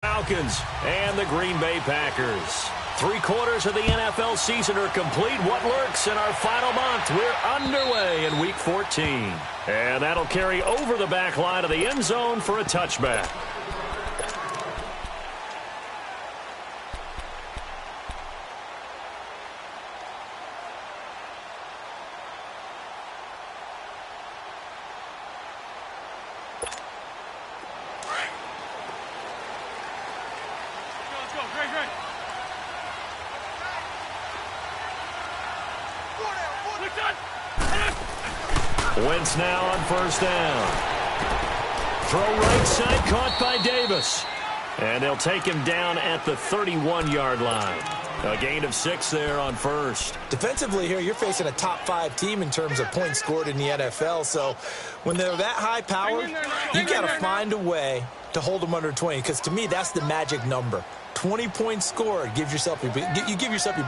Falcons and the Green Bay Packers. 3/4 of the NFL season are complete. What lurks in our final month? We're underway in Week 14. And that'll carry over the back line of the end zone for a touchback. Wentz now on first down. Throw right side, caught by Davis. And they'll take him down at the 31-yard line. A gain of 6 there on first. Defensively here, you're facing a top 5 team in terms of points scored in the NFL. So when they're that high powered, you got to find a way to hold them under 20. Because to me, that's the magic number. 20 points scored, you give yourself your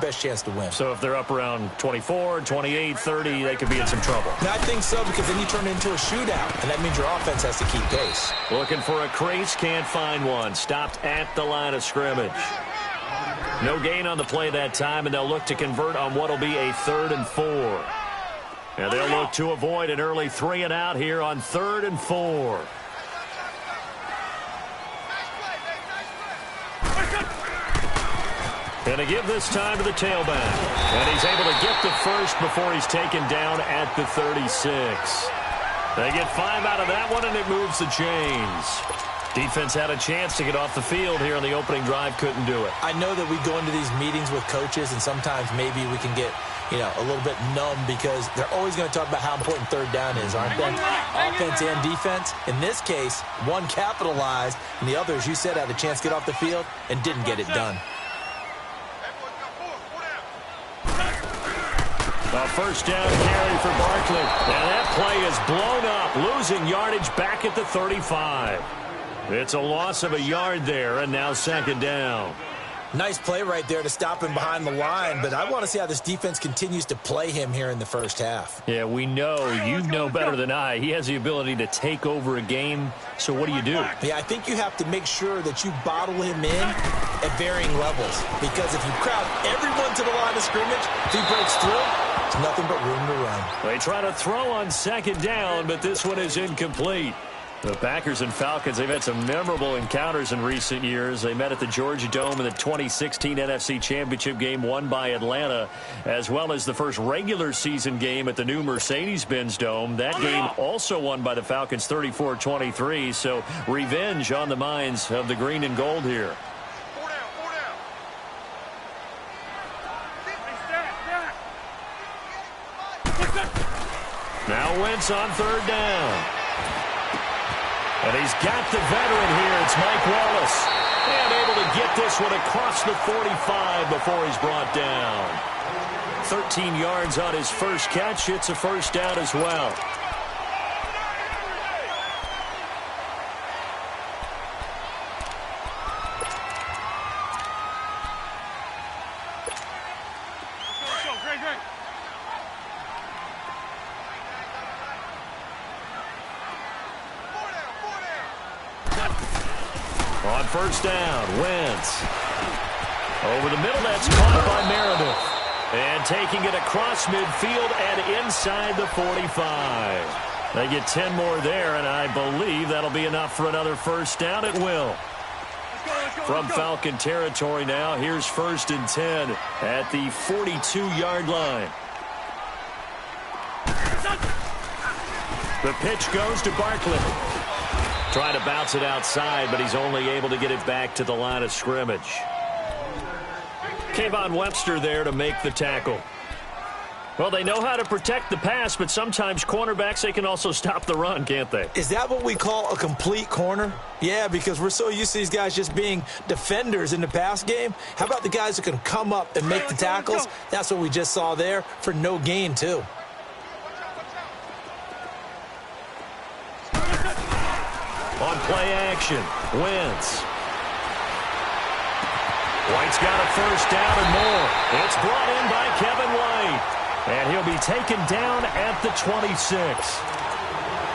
best chance to win. So if they're up around 24, 28, 30, they could be in some trouble. No, I think so, because then you turn it into a shootout, and that means your offense has to keep pace. Looking for a crease, can't find one. Stopped at the line of scrimmage. No gain on the play that time, and they'll look to convert on what will be a 3rd and 4. And they'll look to avoid an early 3 and out here on 3rd and 4. And to give this time to the tailback. And he's able to get the first before he's taken down at the 36. They get 5 out of that one, and it moves the chains. Defense had a chance to get off the field here on the opening drive, couldn't do it. I know that we go into these meetings with coaches, and sometimes maybe we can get, a little bit numb because they're always going to talk about how important 3rd down is, aren't they? Offense and defense. In this case, one capitalized, and the other, as you said, had a chance to get off the field and didn't get it done. A first down carry for Barkley. And that play is blown up, losing yardage back at the 35. It's a loss of a yard there, and now 2nd down. Nice play right there to stop him behind the line, but I want to see how this defense continues to play him here in the first half. Yeah, we know. You know better than I. He has the ability to take over a game, so what do you do? Yeah, I think you have to make sure that you bottle him in at varying levels, because if you crowd everyone to the line of scrimmage, if he breaks through, there's nothing but room to run. They try to throw on 2nd down, but this one is incomplete. The Packers and Falcons, they've had some memorable encounters in recent years. They met at the Georgia Dome in the 2016 NFC Championship game won by Atlanta, as well as the first regular season game at the new Mercedes-Benz Dome. That game also won by the Falcons 34-23, so revenge on the minds of the green and gold here. Now Wentz on 3rd down. And he's got the veteran here. It's Mike Wallace. And able to get this one across the 45 before he's brought down. 13 yards on his first catch. It's a first down as well. On first down, Wentz. Over the middle, that's caught by Meredith. And taking it across midfield and inside the 45. They get 10 more there, and I believe that'll be enough for another first down. It will. From Falcon territory now, here's 1st and 10 at the 42-yard line. The pitch goes to Barkley. Trying to bounce it outside, but he's only able to get it back to the line of scrimmage. Kayvon Webster there to make the tackle. Well, they know how to protect the pass, but sometimes cornerbacks, they can also stop the run, can't they? Is that what we call a complete corner? Yeah, because we're so used to these guys just being defenders in the pass game. How about the guys who can come up and make the tackles? That's what we just saw there for no gain, too. On play action, Wentz. White's got a first down and more. It's brought in by Kevin White. And he'll be taken down at the 26.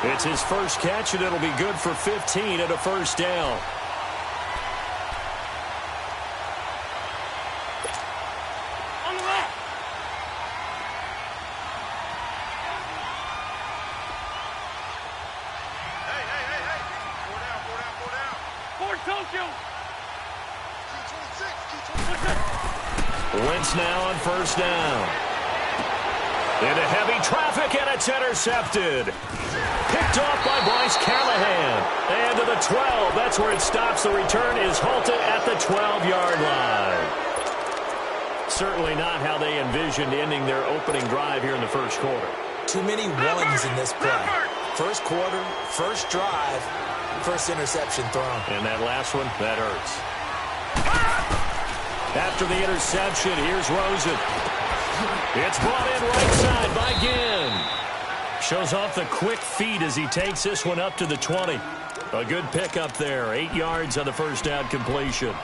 It's his first catch, and it'll be good for 15 at a first down. Wentz now on first down. Into heavy traffic, and it's intercepted. Picked off by Bryce Callahan. And to the 12. That's where it stops. The return is halted at the 12-yard line. Certainly not how they envisioned ending their opening drive here in the first quarter. Too many ones in this play. First quarter, first drive, first interception thrown. And that last one, that hurts. After the interception, here's Rosen. It's brought in right side by Ginn. Shows off the quick feet as he takes this one up to the 20. A good pickup there. 8 yards on the first down completion.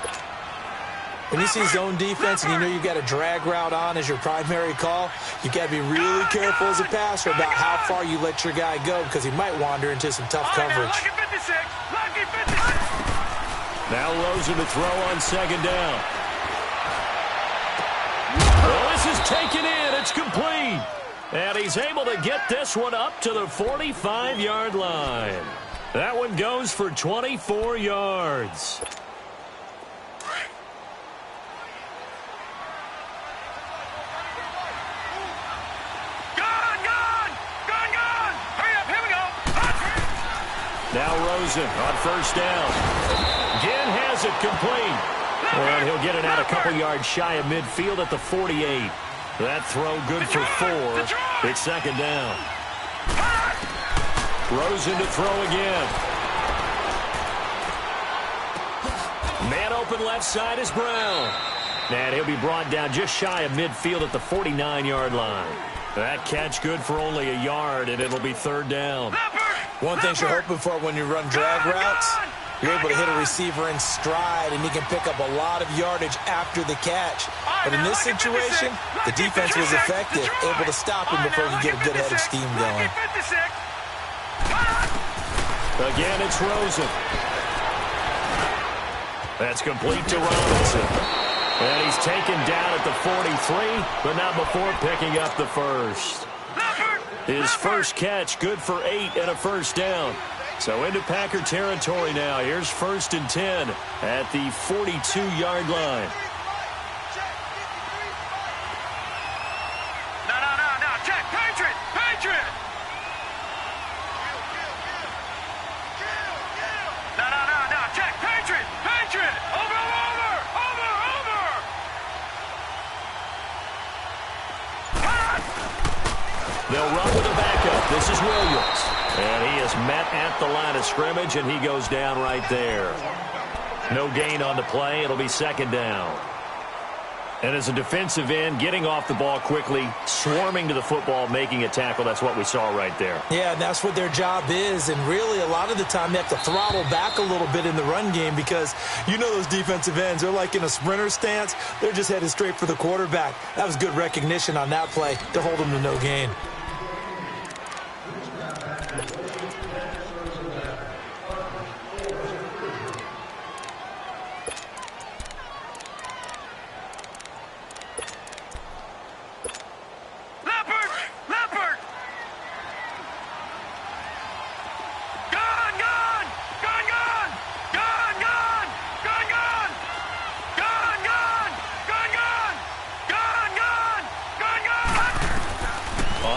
When you see zone defense and you know you've got a drag route on as your primary call, you've got to be really careful as a passer about how far you let your guy go because he might wander into some tough coverage. Now Rosen to throw on second down. Well, this is taken in. It's complete. And he's able to get this one up to the 45-yard line. That one goes for 24 yards. Now Rosen on first down. Ginn has it complete. And he'll get it out a couple yards shy of midfield at the 48. That throw good for 4. It's second down. Rosen to throw again. Man open left side is Brown. And he'll be brought down just shy of midfield at the 49-yard line. That catch good for only a yard, and it'll be third down. One thing you're hoping for when you run drag routes, you're able to hit a receiver in stride, and he can pick up a lot of yardage after the catch. But in this situation, the defense was effective, able to stop him before he could get a good head of steam going. Again, it's Rosen. That's complete to Robinson. And he's taken down at the 43, but not before picking up the first. His first catch, good for 8 and a first down. So into Packer territory now. Here's 1st and 10 at the 42-yard line. No. Check. Patriot. No. Check. Patriot. Over. They'll run with a backup. This is Williams. And he is met at the line of scrimmage, and he goes down right there. No gain on the play. It'll be second down. And as a defensive end, getting off the ball quickly, swarming to the football, making a tackle, that's what we saw right there. Yeah, and that's what their job is. And really, a lot of the time, they have to throttle back a little bit in the run game because you know those defensive ends, they're like in a sprinter stance. They're just headed straight for the quarterback. That was good recognition on that play to hold them to no gain.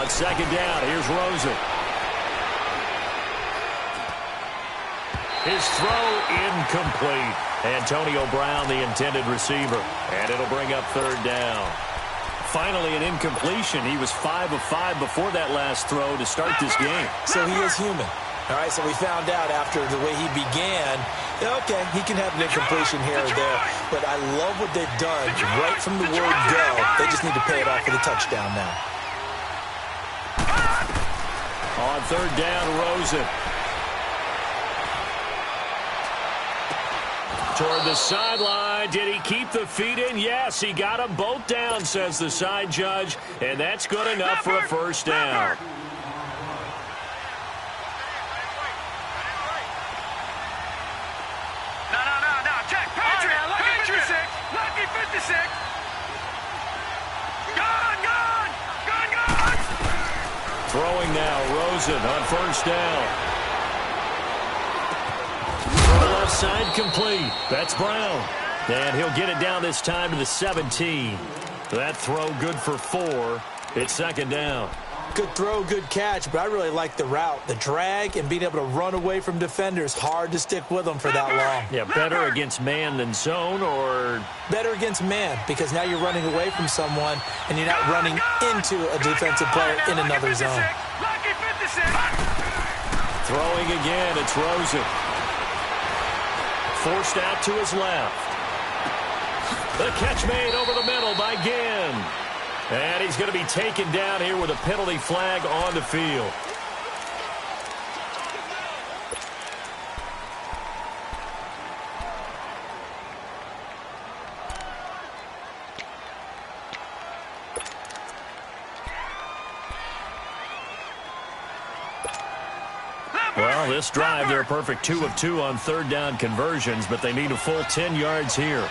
Second down, here's Rosen. His throw incomplete. Antonio Brown, the intended receiver. And it'll bring up third down. Finally an incompletion. He was 5 of 5 before that last throw to start this game. So he is human. All right, so we found out after the way he began, okay, he can have an incompletion here or there, but I love what they've done right from the word go. They just need to pay it off with a touchdown now. On third down, Rosen. Toward the sideline. Did he keep the feet in? Yes, he got them both down, says the side judge. And that's good enough for a first down. No. Check. Patriot. Lucky 56. Gone. Throwing now, Rosen on first down. From the left side complete. That's Brown. And he'll get it down this time to the 17. That throw good for 4. It's second down. Good throw, good catch, but I really like the route. The drag and being able to run away from defenders. Hard to stick with them for that long. Yeah, better against man than zone, or? Better against man, because now you're running away from someone and you're not running into a defensive player in another zone. Throwing again, it's Rosen. Forced out to his left. The catch made over the middle by Ginn. And he's going to be taken down here with a penalty flag on the field. Well, this drive, they're a perfect 2 of 2 on third down conversions, but they need a full 10 yards here.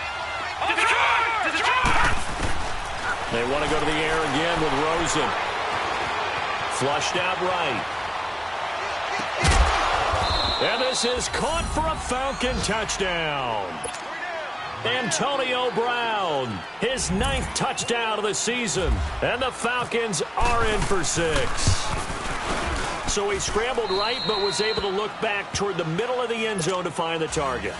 They want to go to the air again with Rosen. Flushed out right. And this is caught for a Falcon touchdown. Antonio Brown, his 9th touchdown of the season. And the Falcons are in for 6. So he scrambled right, but was able to look back toward the middle of the end zone to find the target.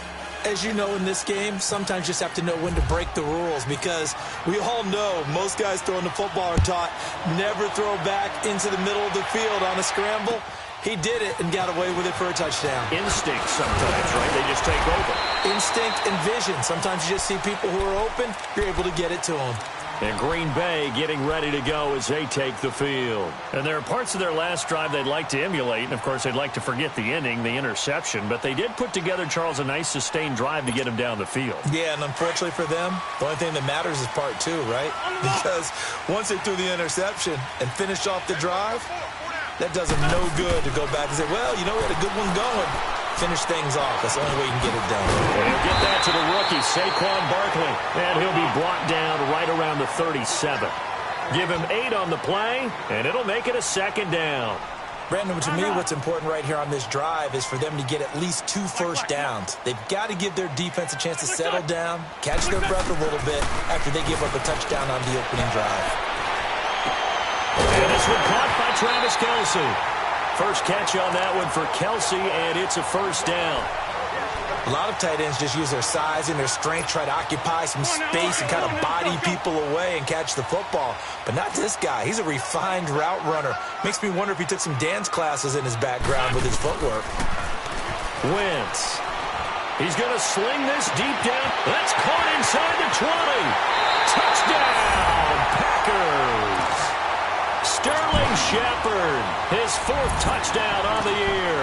As you know, in this game, sometimes you just have to know when to break the rules, because we all know most guys throwing the football are taught never throw back into the middle of the field on a scramble. He did it and got away with it for a touchdown. Instinct sometimes, right? They just take over. Instinct and vision. Sometimes you just see people who are open, you're able to get it to them. And Green Bay getting ready to go as they take the field. And there are parts of their last drive they'd like to emulate. And, of course, they'd like to forget the ending, the interception. But they did put together, Charles, a nice sustained drive to get him down the field. Yeah, and unfortunately for them, the only thing that matters is part 2, right? Because once they threw the interception and finished off the drive, that does them no good to go back and say, well, you know, we had a good one going. Finish things off. That's the only way you can get it done. And he'll get that to the rookie, Saquon Barkley. And he'll be brought down right around the 37. Give him 8 on the play, and it'll make it a second down. Brandon, to me, what's important right here on this drive is for them to get at least 2 first downs. They've got to give their defense a chance to settle down, catch their breath a little bit after they give up a touchdown on the opening drive. And this one caught by Travis Kelce. First catch on that one for Kelce, and it's a first down. A lot of tight ends just use their size and their strength, try to occupy some space and kind of body people away and catch the football. But not this guy. He's a refined route runner. Makes me wonder if he took some dance classes in his background with his footwork. Wentz. He's going to sling this deep down. That's caught inside the 20. Touchdown, Packers. Sterling Shepard, his 4th touchdown on the year.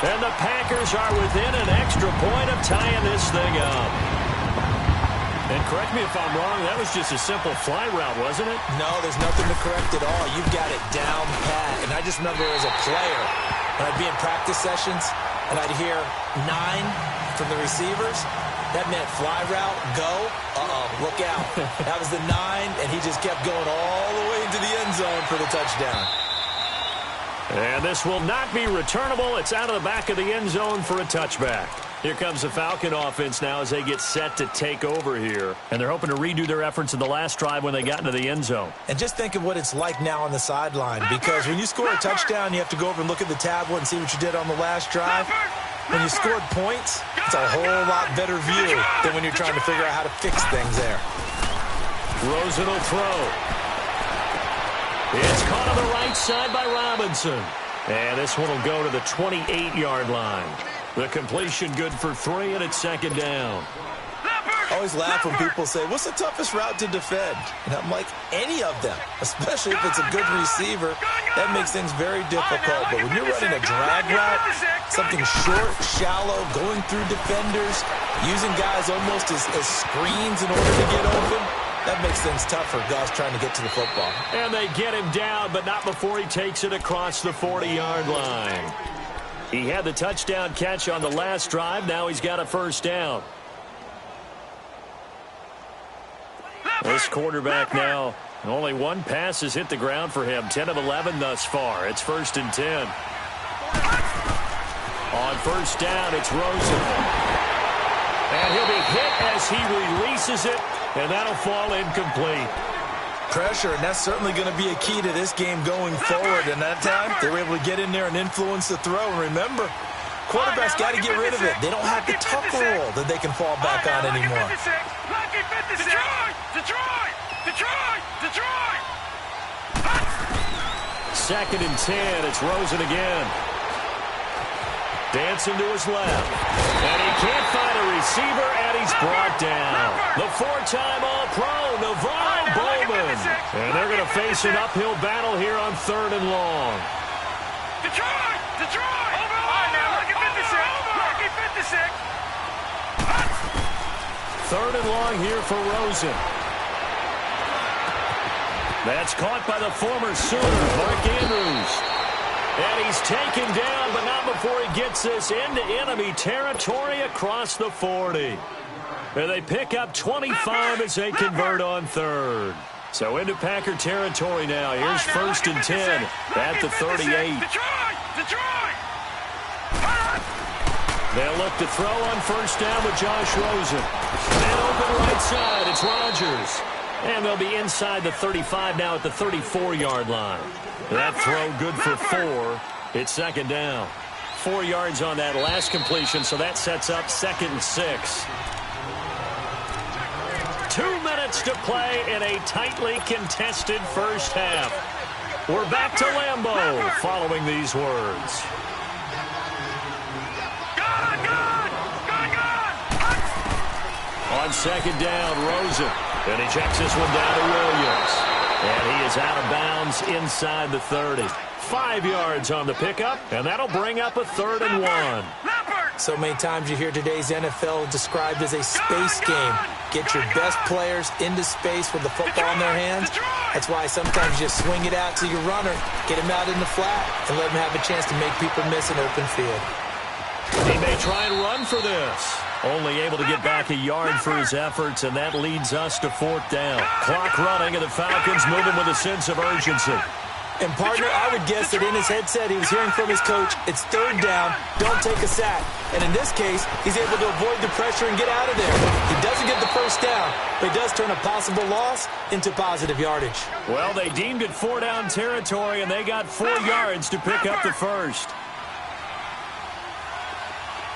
And the Packers are within an extra point of tying this thing up. And correct me if I'm wrong, that was just a simple fly route, wasn't it? No, there's nothing to correct at all. You've got it down pat. And I just remember as a player, when I'd be in practice sessions, and I'd hear 9 from the receivers, that meant fly route, go, look out. That was the 9, and he just kept going all the way into the end zone for the touchdown. And this will not be returnable. It's out of the back of the end zone for a touchback. Here comes the Falcon offense now as they get set to take over here. And they're hoping to redo their efforts in the last drive when they got into the end zone. And just think of what it's like now on the sideline, because when you score a touchdown, you have to go over and look at the tablet and see what you did on the last drive. When you scored points, it's a whole lot better view than when you're trying to figure out how to fix things there. Rosen will throw. It's caught on the right side by Robinson. And this one will go to the 28-yard line. The completion good for 3, and it's second down. I always laugh when people say, what's the toughest route to defend? And I'm like, any of them, especially if it's a good receiver. That makes things very difficult. But when you're running a drag route, something short, shallow, going through defenders, using guys almost as screens in order to get open, that makes things tough for guys trying to get to the football. And they get him down, but not before he takes it across the 40-yard line. He had the touchdown catch on the last drive. Now he's got a first down. This quarterback now, only 1 pass has hit the ground for him. 10 of 11 thus far. It's 1st and 10. On first down, it's Rosen. And he'll be hit as he releases it, and that'll fall incomplete. Pressure, and that's certainly going to be a key to this game going forward. And that time, they were able to get in there and influence the throw. And remember, quarterbacks got to get rid of it. They don't have the tuck roll that they can fall back on anymore. Second and 10. It's Rosen again. Dancing to his left. And he can't find a receiver, and he's brought down. The four-time All-Pro, Navarro Bowman. And they're going to face an uphill battle here on 3rd and long. Detroit! Lucky 56! 3rd and long here for Rosen. That's caught by the former Sooner, Mark Andrews. And he's taken down, but not before he gets this into enemy territory across the 40. And they pick up 25 as they convert on 3rd. So into Packer territory now. Here's 1st and 10 at the 38. Detroit! They'll look to throw on 1st down with Josh Rosen. And open right side, it's Rodgers. And they'll be inside the 35 now at the 34-yard line. That throw good for 4. It's 2nd down. 4 yards on that last completion, so that sets up 2nd and 6. 2 minutes to play in a tightly contested first half. We're back to Lambeau following these words. On 2nd down, Rosen. And he checks this one down to Williams. And he is out of bounds inside the 30. 5 yards on the pickup, and that'll bring up a 3rd and 1. So many times you hear today's NFL described as a space game. Get your best players into space with the football in their hands. That's why sometimes you just swing it out to your runner, get him out in the flat, and let him have a chance to make people miss an open field. He may try and run for this. Only able to get back a yard for his efforts, and that leads us to 4th down. Clock running, and the Falcons moving with a sense of urgency. And, partner, I would guess that in his headset he was hearing from his coach, it's 3rd down, don't take a sack. And in this case, he's able to avoid the pressure and get out of there. He doesn't get the 1st down, but he does turn a possible loss into positive yardage. Well, they deemed it 4-down territory, and they got 4 yards to pick up the 1st.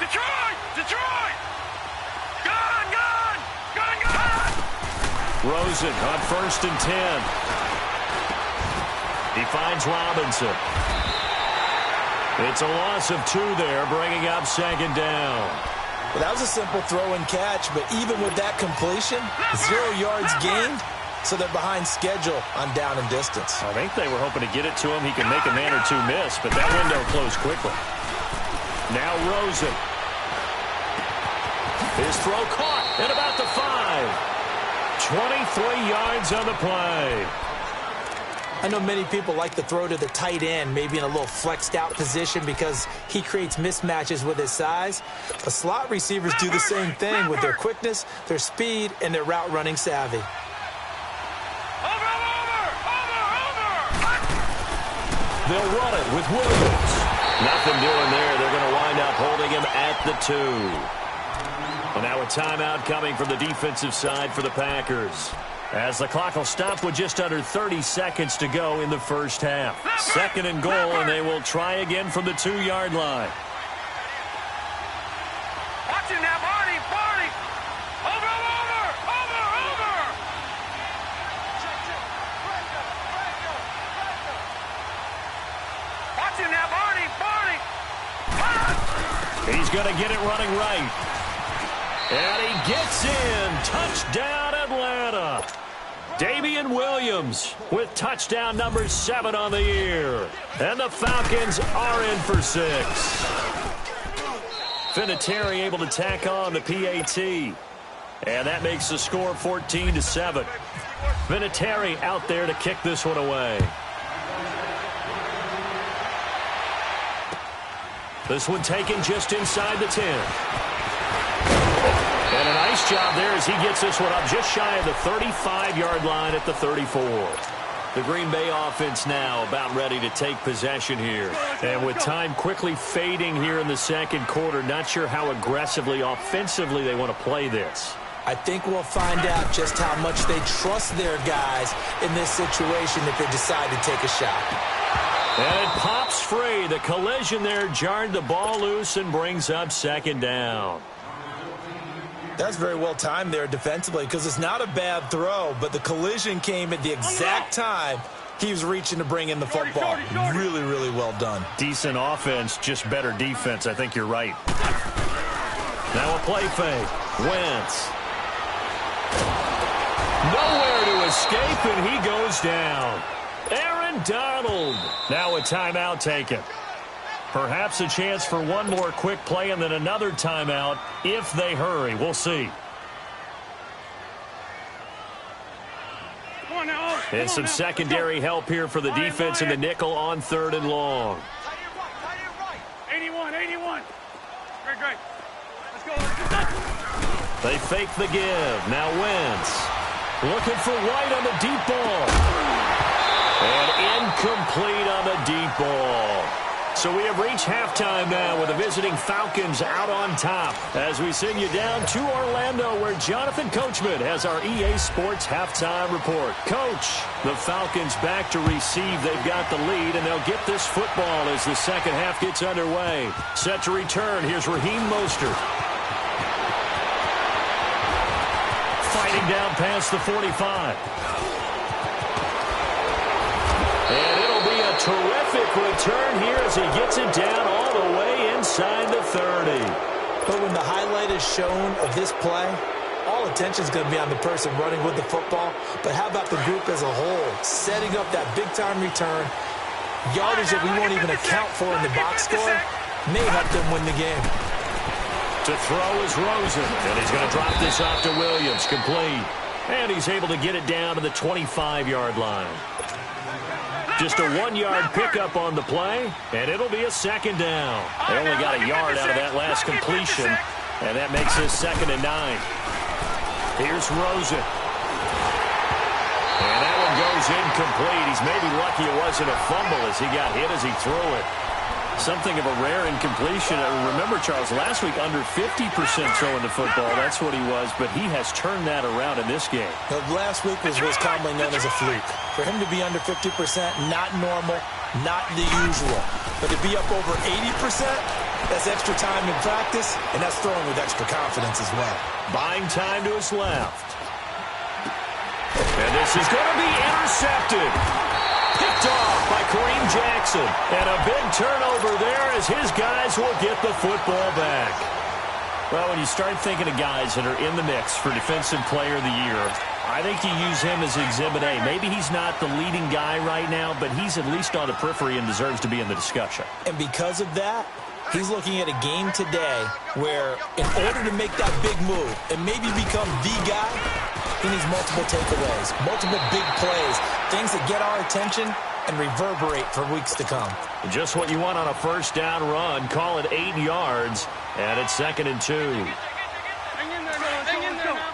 Detroit! Gun! Rosen on 1st and 10. He finds Robinson. It's a loss of 2 there, bringing up 2nd down. Well, that was a simple throw and catch, but even with that completion, 0 yards gained, so they're behind schedule on down and distance. I think they were hoping to get it to him. He can make a man or 2 miss, but that window closed quickly. Now Rosen. His throw caught at about the 5. 23 yards on the play. I know many people like to throw to the tight end, maybe in a little flexed out position because he creates mismatches with his size. But slot receivers do the same thing with their quickness, their speed, and their route running savvy. They'll run it with Williams. Nothing doing there. They're going to wind up holding him at the 2. Well, now a timeout coming from the defensive side for the Packers, as the clock will stop with just under 30 seconds to go in the first half. 2nd and goal, and they will try again from the 2-yard line. Watch him now, Barney! Over! Watch him now, Barney! He's going to get it running right. And he gets in. Touchdown, Atlanta. Damian Williams with touchdown number 7 on the year. And the Falcons are in for 6. Vinatieri able to tack on the PAT. And that makes the score 14-7. Vinatieri out there to kick this one away. This one taken just inside the 10. And a nice job there as he gets this one up just shy of the 35-yard line at the 34. The Green Bay offense now about ready to take possession here. And with time quickly fading here in the second quarter, not sure how aggressively, offensively they want to play this. I think we'll find out just how much they trust their guys in this situation if they decide to take a shot. And it pops free. The collision there jarred the ball loose and brings up second down. That's very well timed there defensively because it's not a bad throw, but the collision came at the exact time he was reaching to bring in the football. Really, really well done. Decent offense, just better defense. I think you're right. Now a play fake. Wentz. Nowhere to escape, and he goes down. Aaron Donald. Now a timeout taken. Perhaps a chance for one more quick play and then another timeout if they hurry. We'll see. And some secondary help here for the defense in the nickel on 3rd and long. 81. Great. Let's go. They fake the give. Now Wentz. Looking for White on the deep ball. And incomplete on the deep ball. So we have reached halftime now with the visiting Falcons out on top as we send you down to Orlando where Jonathan Coachman has our EA Sports halftime report. Coach, the Falcons back to receive. They've got the lead, and they'll get this football as the second half gets underway. Set to return. Here's Raheem Mostert. Fighting down past the 45. And it'll be a terrific return here as he gets it down all the way inside the 30. But when the highlight is shown of this play, all attention is going to be on the person running with the football. But how about the group as a whole, setting up that big-time return, yardage that we won't even account for in the box score, may help them win the game. To throw is Rosen, and he's going to drop this off to Williams, complete. And he's able to get it down to the 25-yard line. Just a 1-yard pickup on the play, and it'll be a second down. They only got a yard out of that last completion, and that makes this 2nd and 9. Here's Rosen. And that one goes incomplete. He's maybe lucky it wasn't a fumble as he got hit as he threw it. Something of a rare incompletion. Remember, Charles, last week under 50% throwing the football. That's what he was, but he has turned that around in this game. Last week was what's commonly known as a fluke. For him to be under 50%, not normal, not the usual. But to be up over 80%, that's extra time in practice, and that's throwing with extra confidence as well. Buying time to his left. And this is going to be intercepted. Picked off by Kareem Jackson. And a big turnover there as his guys will get the football back. Well, when you start thinking of guys that are in the mix for Defensive Player of the Year, I think you use him as Exhibit A. Maybe he's not the leading guy right now, but he's at least on the periphery and deserves to be in the discussion. And because of that, he's looking at a game today where in order to make that big move and maybe become the guy, he needs multiple takeaways, multiple big plays, things that get our attention and reverberate for weeks to come. Just what you want on a first down run. Call it 8 yards, and it's 2nd and 2. Hang in there, hang in there now.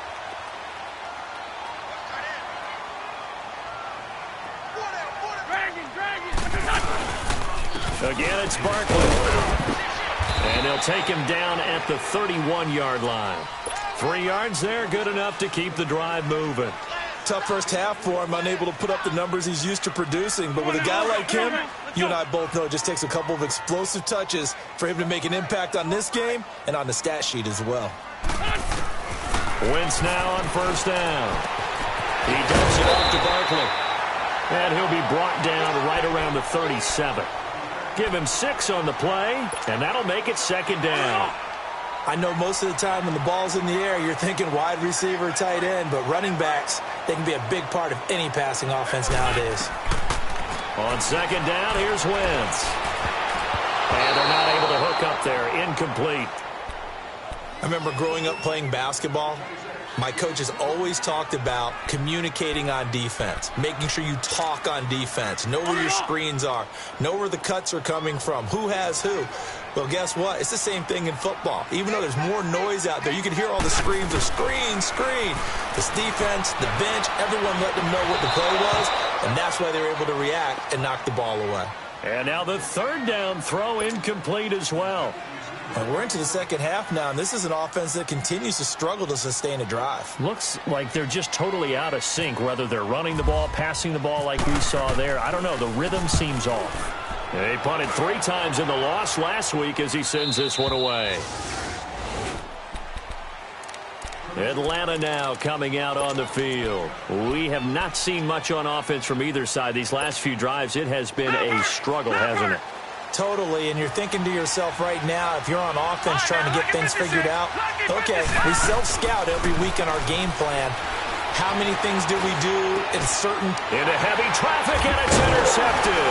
Again, it's Barkley. And he'll take him down at the 31-yard line. 3 yards there, good enough to keep the drive moving. Tough first half for him, unable to put up the numbers he's used to producing. But with a guy like him, you and I both know it just takes a couple of explosive touches for him to make an impact on this game and on the stat sheet as well. Wentz now on first down. He dumps it off to Barkley. And he'll be brought down right around the 37. Give him 6 on the play, and that'll make it 2nd down. I know most of the time when the ball's in the air, you're thinking wide receiver, tight end, but running backs, they can be a big part of any passing offense nowadays. On 2nd down, here's Wentz. And they're not able to hook up there. Incomplete. I remember growing up playing basketball. My coaches always talked about communicating on defense, making sure you talk on defense, know where your screens are, know where the cuts are coming from, who has who. Well, guess what? It's the same thing in football. Even though there's more noise out there, you can hear all the screams of screen, screen. The defense, the bench, everyone let them know what the play was, and that's why they were able to react and knock the ball away. And now the third down throw incomplete as well. And we're into the second half now, and this is an offense that continues to struggle to sustain a drive. Looks like they're just totally out of sync, whether they're running the ball, passing the ball like we saw there. I don't know. The rhythm seems off. They punted 3 times in the loss last week as he sends this one away. Atlanta now coming out on the field. We have not seen much on offense from either side. These last few drives, it has been a struggle, hasn't it? Totally, and you're thinking to yourself right now, if you're on offense trying to get things figured out, okay, we self-scout every week on our game plan. How many things do we do in certain... Into heavy traffic, and it's intercepted.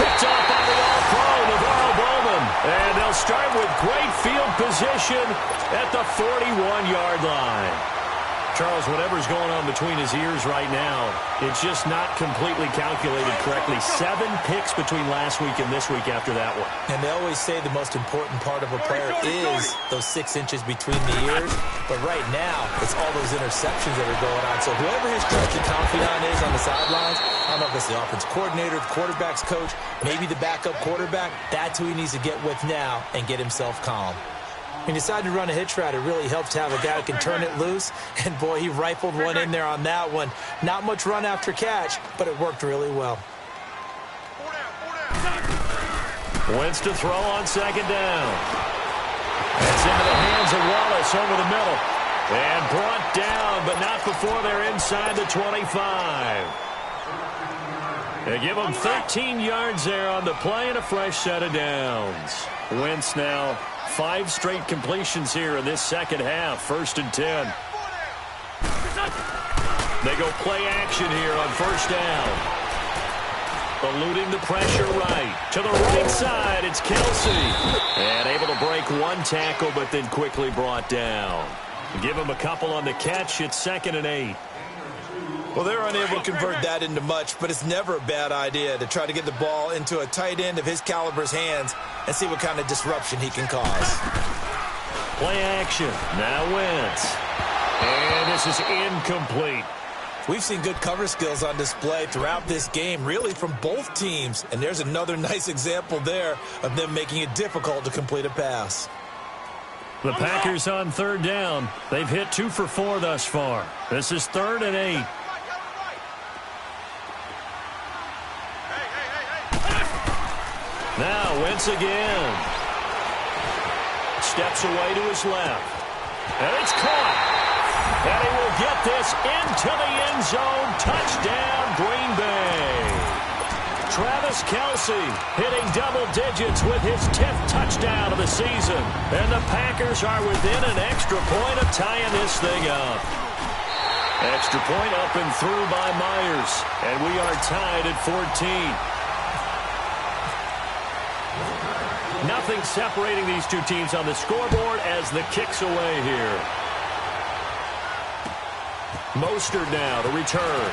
Picked up by the all-pro, Navarro Bowman. And they'll start with great field position at the 41-yard line. Charles, whatever's going on between his ears right now, it's just not completely calculated correctly. 7 picks between last week and this week after that one. And they always say the most important part of a player is those 6 inches between the ears. But right now, it's all those interceptions that are going on. So whoever his trusted confidant is on the sidelines, I don't know if it's the offense coordinator, the quarterback's coach, maybe the backup quarterback, that's who he needs to get with now and get himself calm. He decided to run a hitch route. It really helps to have a guy who can turn it loose. And, boy, he rifled one in there on that one. Not much run after catch, but it worked really well. Wentz to throw on second down. It's into the hands of Wallace over the middle. And brought down, but not before they're inside the 25. They give him 13 yards there on the play and a fresh set of downs. Wentz now 5 straight completions here in this second half. 1st and 10. They go play action here on first down. Eluding the pressure right. To the right side, it's Kelsey. And able to break 1 tackle, but then quickly brought down. Give him a couple on the catch. It's 2nd and 8. Well, they're unable to convert that into much, but it's never a bad idea to try to get the ball into a tight end of his caliber's hands and see what kind of disruption he can cause. Play action. Now Wentz. And this is incomplete. We've seen good cover skills on display throughout this game, really from both teams. And there's another nice example there of them making it difficult to complete a pass. The Packers on 3rd down. They've hit 2 for 4 thus far. This is 3rd and 8. Now Wentz again. Steps away to his left. And it's caught. And he will get this into the end zone. Touchdown, Green Bay. Travis Kelsey hitting double digits with his 10th touchdown of the season. And the Packers are within an extra point of tying this thing up. Extra point up and through by Myers. And we are tied at 14. Nothing separating these two teams on the scoreboard as the kick's away here. Mostert now to return.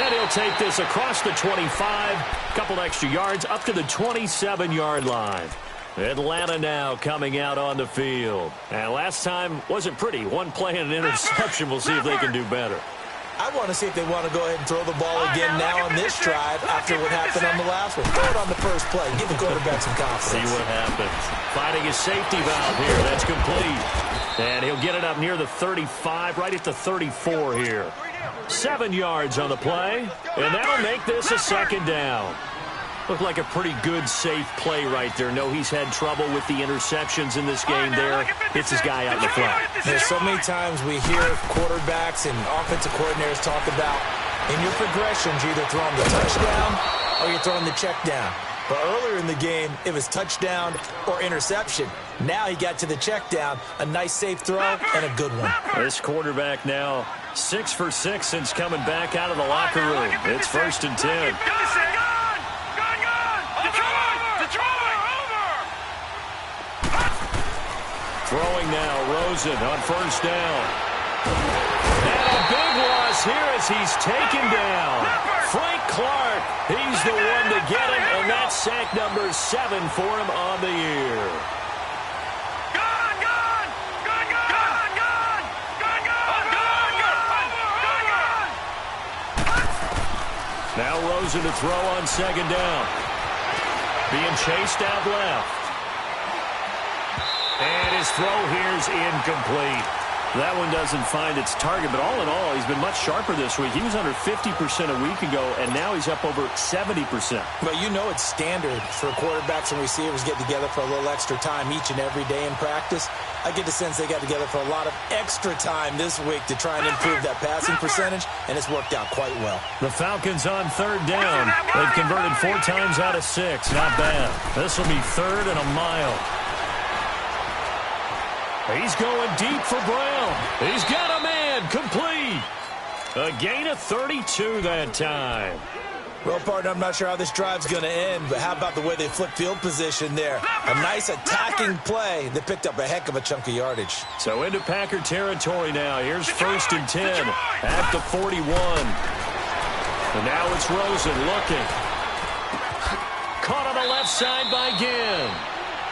And he'll take this across the 25. Couple extra yards up to the 27-yard line. Atlanta now coming out on the field. And last time wasn't pretty. 1 play and an interception. We'll see if they can do better. I want to see if they want to go ahead and throw the ball again now on this drive after what happened on the last one. Throw it on the first play. Give the quarterback some confidence. See what happens. Finding his safety valve here. That's complete. And he'll get it up near the 35, right at the 34 here. 7 yards on the play. And that'll make this a 2nd down. Looked like a pretty good, safe play right there. No, he's had trouble with the interceptions in this game there. Hits his guy out in the flat. There's so many times we hear quarterbacks and offensive coordinators talk about in your progressions, you're either throwing the touchdown or you're throwing the check down. But earlier in the game, it was touchdown or interception. Now he got to the check down, a nice safe throw, and a good one. This quarterback now 6 for 6 since coming back out of the locker room. It's 1st and 10. Throwing now, Rosen on first down. And a big loss here as he's taken down. Frank Clark, he's the one to get him, and that's sack number 7 for him on the year. Now Rosen to throw on second down. Being chased out left. And his throw here is incomplete. That one doesn't find its target, but all in all, he's been much sharper this week. He was under 50% a week ago, and now he's up over 70%. But you know it's standard for quarterbacks and receivers get together for a little extra time each and every day in practice. I get the sense they got together for a lot of extra time this week to try and improve that passing percentage, and it's worked out quite well. The Falcons on third down. They've converted 4 times out of 6. Not bad. This will be 3rd and a mile. He's going deep for Brown. He's got a man complete. A gain of 32 that time. Well, partner, I'm not sure how this drive's going to end, but how about the way they flip field position there? A nice attacking play that picked up a heck of a chunk of yardage. So into Packer territory now. Here's 1st and 10 at the 41. And now it's Rosen looking. Caught on the left side by Ginn.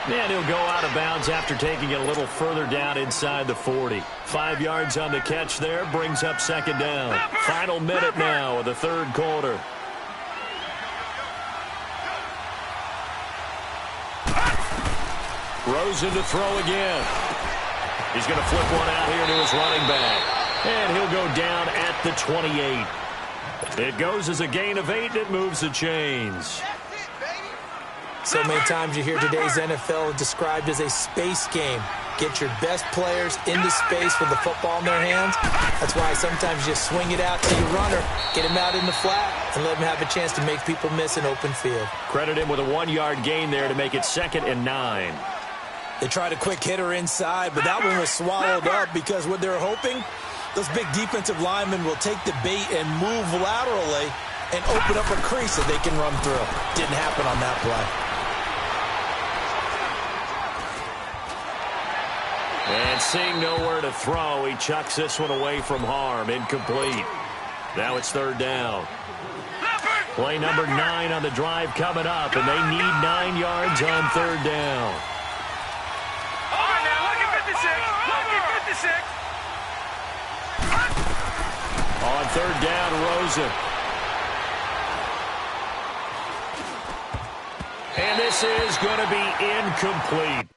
And he'll go out of bounds after taking it a little further down inside the 40. 5 yards on the catch there, brings up second down. Final minute now of the third quarter. Rosen to throw again. He's going to flip one out here to his running back. And he'll go down at the 28. It goes as a gain of 8, and it moves the chains. So many times you hear today's NFL described as a space game. Get your best players into space with the football in their hands. That's why sometimes you swing it out to your runner, get him out in the flat, and let him have a chance to make people miss an open field. Credit him with a 1-yard gain there to make it 2nd and 9. They tried a quick hitter inside, but that one was swallowed up because what they're hoping, those big defensive linemen will take the bait and move laterally and open up a crease that they can run through. Didn't happen on that play. And seeing nowhere to throw, he chucks this one away from harm. Incomplete. Now it's 3rd down. Play number 9 on the drive coming up, and they need 9 yards on 3rd down. All right, now look at 56. Look at 56. On 3rd down, Rosen. And this is going to be incomplete.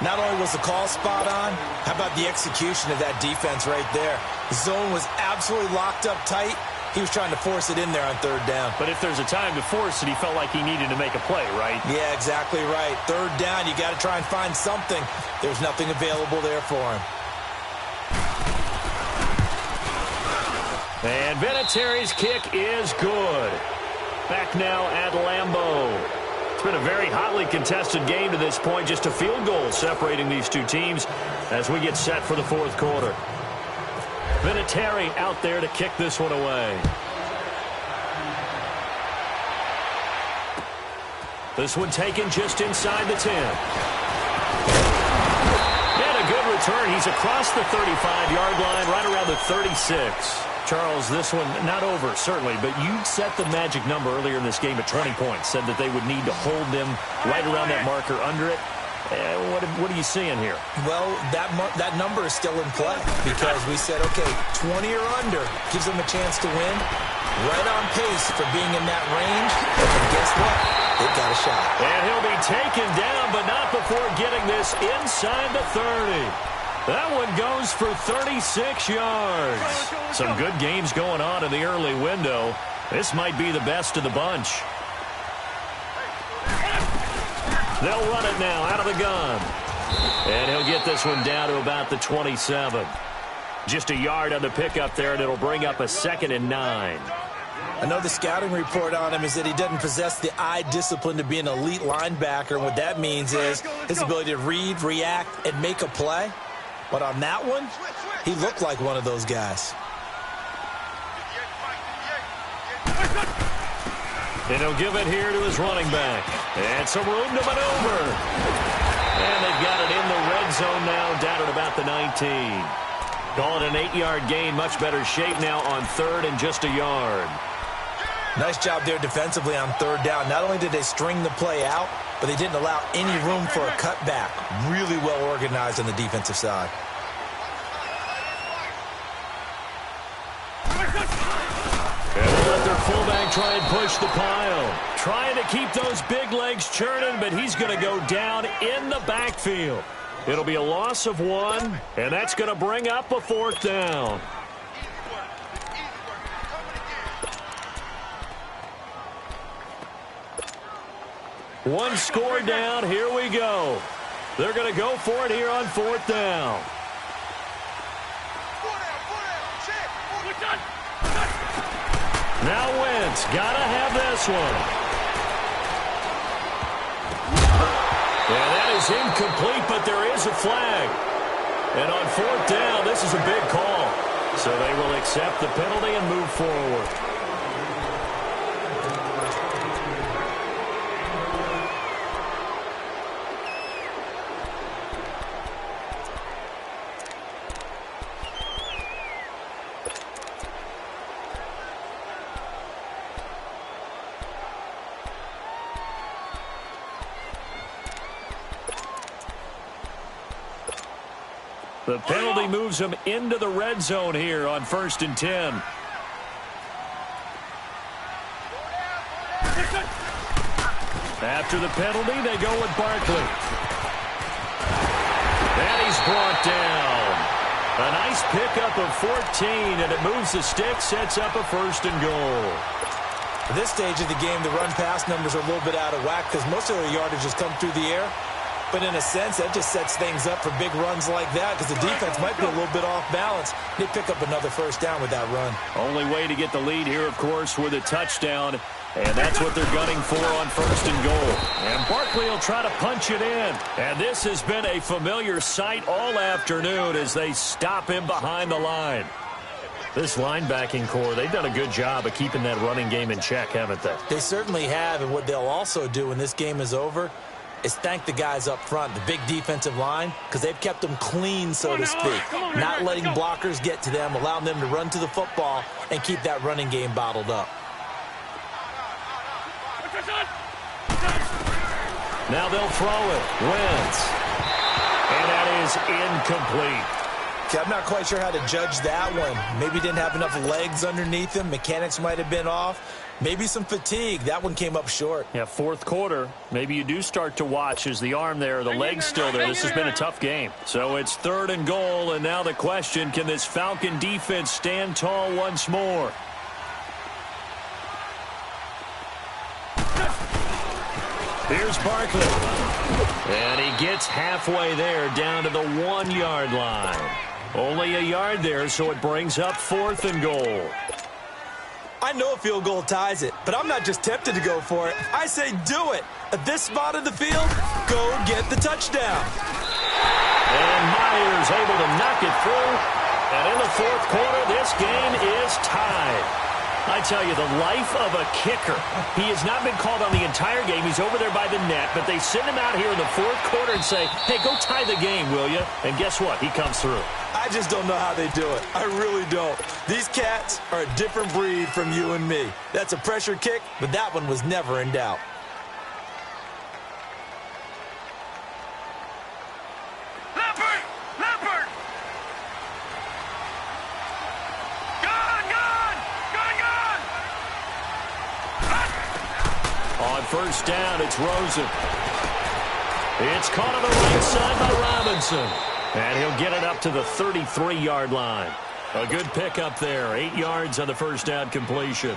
Not only was the call spot on, how about the execution of that defense right there? The zone was absolutely locked up tight. He was trying to force it in there on 3rd down. But if there's a time to force it, he felt like he needed to make a play, right? Yeah, exactly right. 3rd down, you got to try and find something. There's nothing available there for him. And Vinatieri's kick is good. Back now at Lambeau. It's been a very hotly contested game to this point. Just a field goal separating these two teams as we get set for the 4th quarter. Vinatieri out there to kick this one away. This one taken just inside the 10. And a good return. He's across the 35-yard line, right around the 36. Charles, this one not over, certainly, but you set the magic number earlier in this game at 20 points. Said that they would need to hold them right around that marker under it. What are you seeing here? Well, that number is still in play because we said, okay, 20 or under gives them a chance to win. Right on pace for being in that range. And guess what? They've got a shot. And he'll be taken down, but not before getting this inside the 30. That one goes for 36 yards. Some good games going on in the early window. This might be the best of the bunch. They'll run it now out of the gun. And he'll get this one down to about the 27. Just a yard on the pickup there, and it'll bring up a 2nd and 9. I know the scouting report on him is that he doesn't possess the eye discipline to be an elite linebacker. And what that means is his ability to read, react, and make a play. But on that one, he looked like one of those guys. And he'll give it here to his running back. And some room to maneuver. And they've got it in the red zone now, down at about the 19. Call it an 8-yard gain. Much better shape now on third and just a yard. Nice job there defensively on third down. Not only did they string the play out, but they didn't allow any room for a cutback. Really well organized on the defensive side. And they let their fullback try and push the pile. Trying to keep those big legs churning, but he's going to go down in the backfield. It'll be a loss of 1, and that's going to bring up a 4th down. One score down. Here we go. They're going to go for it here on 4th down. Now Wentz. Got to have this one. Yeah, that is incomplete, but there is a flag. And on 4th down, this is a big call. So they will accept the penalty and move forward. The penalty moves him into the red zone here on 1st and 10. After the penalty, they go with Barkley. And he's brought down. A nice pickup of 14, and it moves the stick, sets up a 1st and goal. At this stage of the game, the run-pass numbers are a little bit out of whack because most of their yardage has come through the air. But in a sense, that just sets things up for big runs like that because the defense might be a little bit off balance. They pick up another 1st down with that run. Only way to get the lead here, of course, with a touchdown. And that's what they're gunning for on 1st and goal. And Barkley will try to punch it in. And this has been a familiar sight all afternoon as they stop him behind the line. This linebacking core, they've done a good job of keeping that running game in check, haven't they? They certainly have. And what they'll also do when this game is over is thank the guys up front, the big defensive line, because they've kept them clean, so to speak. Not letting blockers get to them, allowing them to run to the football and keep that running game bottled up. Now they'll throw it. Wentz. And that is incomplete. Okay, I'm not quite sure how to judge that one. Maybe didn't have enough legs underneath him. Mechanics might have been off. Maybe some fatigue. That one came up short. Yeah, 4th quarter. Maybe you do start to watch as the arm there, the leg's still there. This has been a tough game. So it's 3rd and goal, and now the question, can this Falcon defense stand tall once more? Here's Barkley. And he gets halfway there down to the 1-yard line. Only a yard there, so it brings up 4th and goal. I know a field goal ties it, but I'm not just tempted to go for it. I say do it. At this spot of the field, go get the touchdown. And Myers able to knock it through. And in the 4th quarter, this game is tied. I tell you, the life of a kicker. He has not been called on the entire game. He's over there by the net, but they send him out here in the 4th quarter and say, hey, go tie the game, will you? And guess what? He comes through. I just don't know how they do it. I really don't. These cats are a different breed from you and me. That's a pressure kick, but that one was never in doubt. On 1st down, it's Rosen. It's caught on the right side by Robinson. And he'll get it up to the 33-yard line. A good pickup there. 8 yards on the 1st down completion.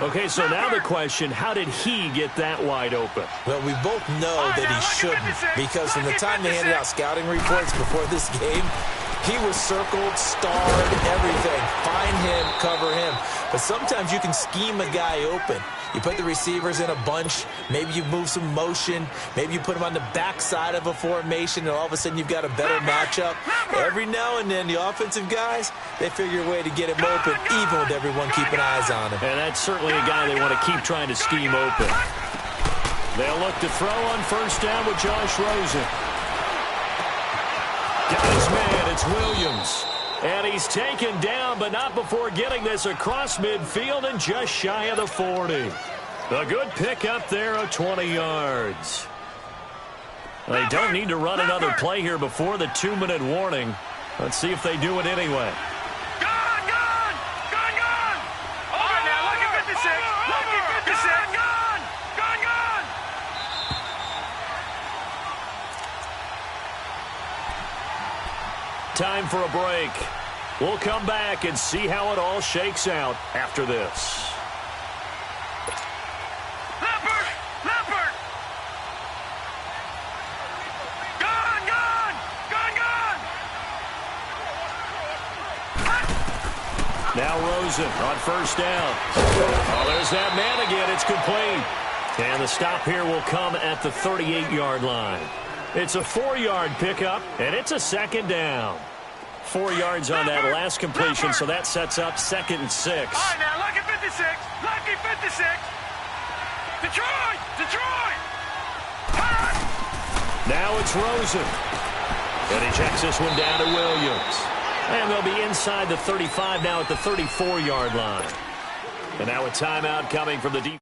Okay, so now the question, how did he get that wide open? Well, we both know that he shouldn't, because from the time they handed out scouting reports before this game, he was circled, starred, everything. Find him, cover him. But sometimes you can scheme a guy open. You put the receivers in a bunch. Maybe you move some motion. Maybe you put them on the backside of a formation, and all of a sudden you've got a better matchup. Every now and then, the offensive guys, they figure a way to get him open, even with everyone keeping eyes on him. And that's certainly a guy they want to keep trying to scheme open. They'll look to throw on 1st down with Josh Rosen. Got his man. It's Williams. And he's taken down, but not before getting this across midfield and just shy of the 40. A good pickup there of 20 yards. They don't need to run another play here before the 2-minute warning. Let's see if they do it anyway. Time for a break. We'll come back and see how it all shakes out after this. Now Rosen on first down. Oh, there's that man again. It's complete. And the stop here will come at the 38-yard line. It's a 4-yard pickup, and it's a second down. 4 yards on that last completion, so that sets up 2nd and 6. All right, now, lucky 56. Lucky 56. Detroit! Detroit! Now it's Rosen. And he checks this one down to Williams. And they'll be inside the 35 now at the 34-yard line. And now a timeout coming from the defense.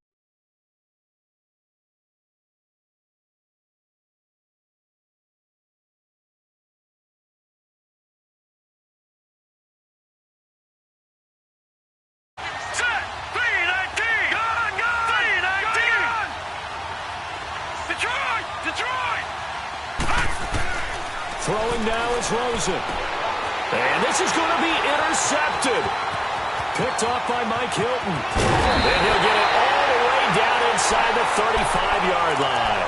Throwing now is Rosen. And this is going to be intercepted. Picked off by Mike Hilton. And he'll get it all the way down inside the 35-yard line.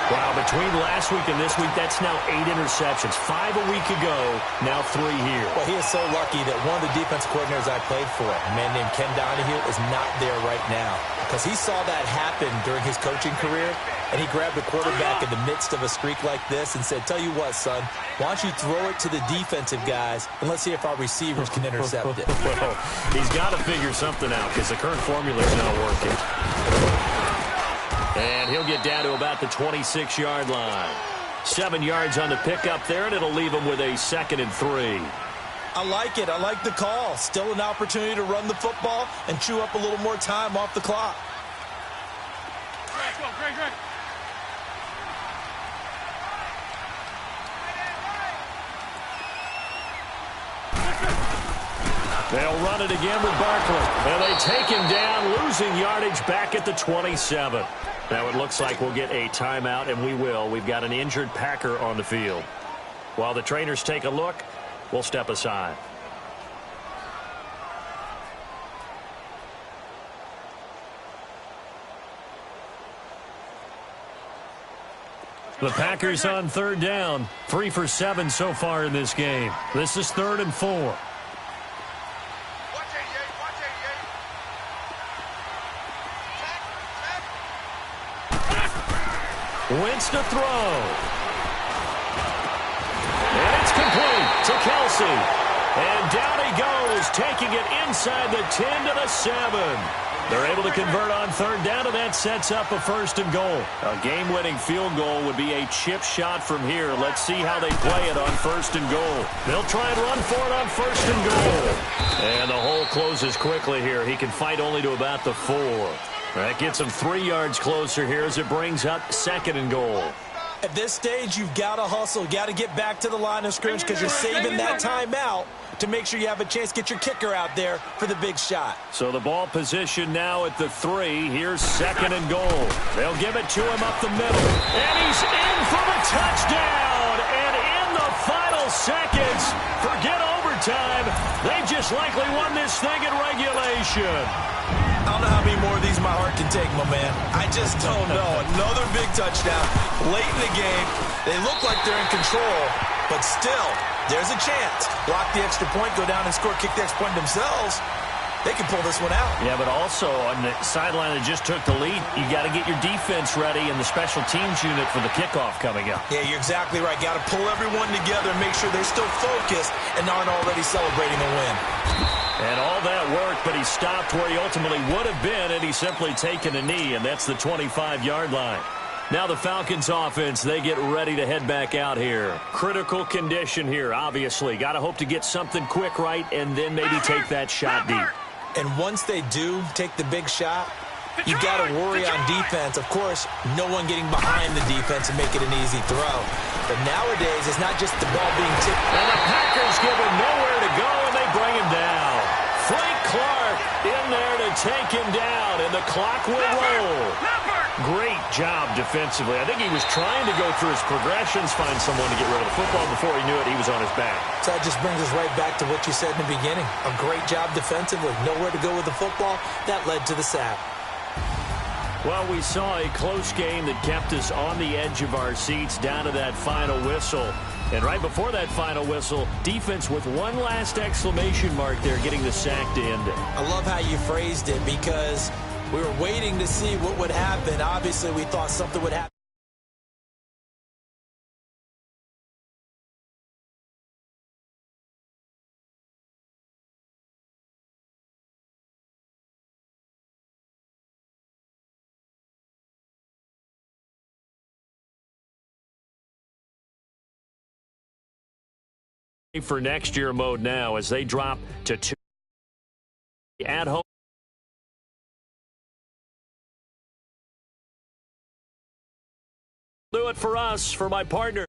Wow, between last week and this week, that's now 8 interceptions. 5 a week ago, now 3 here. Well, he is so lucky that one of the defense coordinators I played for, a man named Ken Donahue, is not there right now. Because he saw that happen during his coaching career, and he grabbed the quarterback in the midst of a streak like this and said, tell you what, son, why don't you throw it to the defensive guys, and let's see if our receivers can intercept it. Well, he's got to figure something out because the current formula is not working. And he'll get down to about the 26-yard line. 7 yards on the pickup there, and it'll leave him with a 2nd and 3. I like it. I like the call. Still an opportunity to run the football and chew up a little more time off the clock. Go, Greg. They'll run it again with Barkley. And they take him down, losing yardage back at the 27. Now it looks like we'll get a timeout, and we will. We've got an injured Packer on the field. While the trainers take a look, we'll step aside. The Packers on 3rd down. 3 for 7 so far in this game. This is 3rd and 4. Wentz to throw. And it's complete to Kelsey. And down he goes, taking it inside the 10 to the 7. They're able to convert on 3rd down, and that sets up a 1st and goal. A game-winning field goal would be a chip shot from here. Let's see how they play it on 1st and goal. They'll try and run for it on 1st and goal. And the hole closes quickly here. He can fight only to about the 4. That gets him 3 yards closer here as it brings up 2nd and goal. At this stage, you've got to hustle. You've got to get back to the line of scrimmage because you're saving that timeout to make sure you have a chance to get your kicker out there for the big shot. So the ball position now at the 3. Here's 2nd and goal. They'll give it to him up the middle. And he's in for the touchdown. And in the final seconds, forget overtime. They just likely won this thing in regulation. I don't know how many more of these my heart can take, my man. I just don't know. Another big touchdown late in the game. They look like they're in control, but still, there's a chance. Block the extra point, go down and score, kick the extra point themselves. They can pull this one out. Yeah, but also on the sideline that just took the lead, you got to get your defense ready and the special teams unit for the kickoff coming up. Yeah, you're exactly right. Got to pull everyone together and make sure they're still focused and aren't already celebrating a win. And all that work, but he stopped where he ultimately would have been, and he's simply taken a knee, and that's the 25-yard line. Now the Falcons offense, they get ready to head back out here. Critical condition here, obviously. Got to hope to get something quick right and then maybe take that shot deep. And once they do take the big shot, you got to worry on defense. Of course, no one getting behind the defense and make it an easy throw. But nowadays, it's not just the ball being tipped. And the Packers give him nowhere to go, and they bring him down. Frank Clark in there to take him down, and the clock will roll. Great job defensively. I think he was trying to go through his progressions, find someone to get rid of the football. Before he knew it, he was on his back. So that just brings us right back to what you said in the beginning. A great job defensively. Nowhere to go with the football. That led to the sack. Well, we saw a close game that kept us on the edge of our seats down to that final whistle. And right before that final whistle, defense with one last exclamation mark there, getting the sack to end it. I love how you phrased it because we were waiting to see what would happen. Obviously, we thought something would happen. For next year mode now as they drop to 2 at home. Do it for us, for my partner.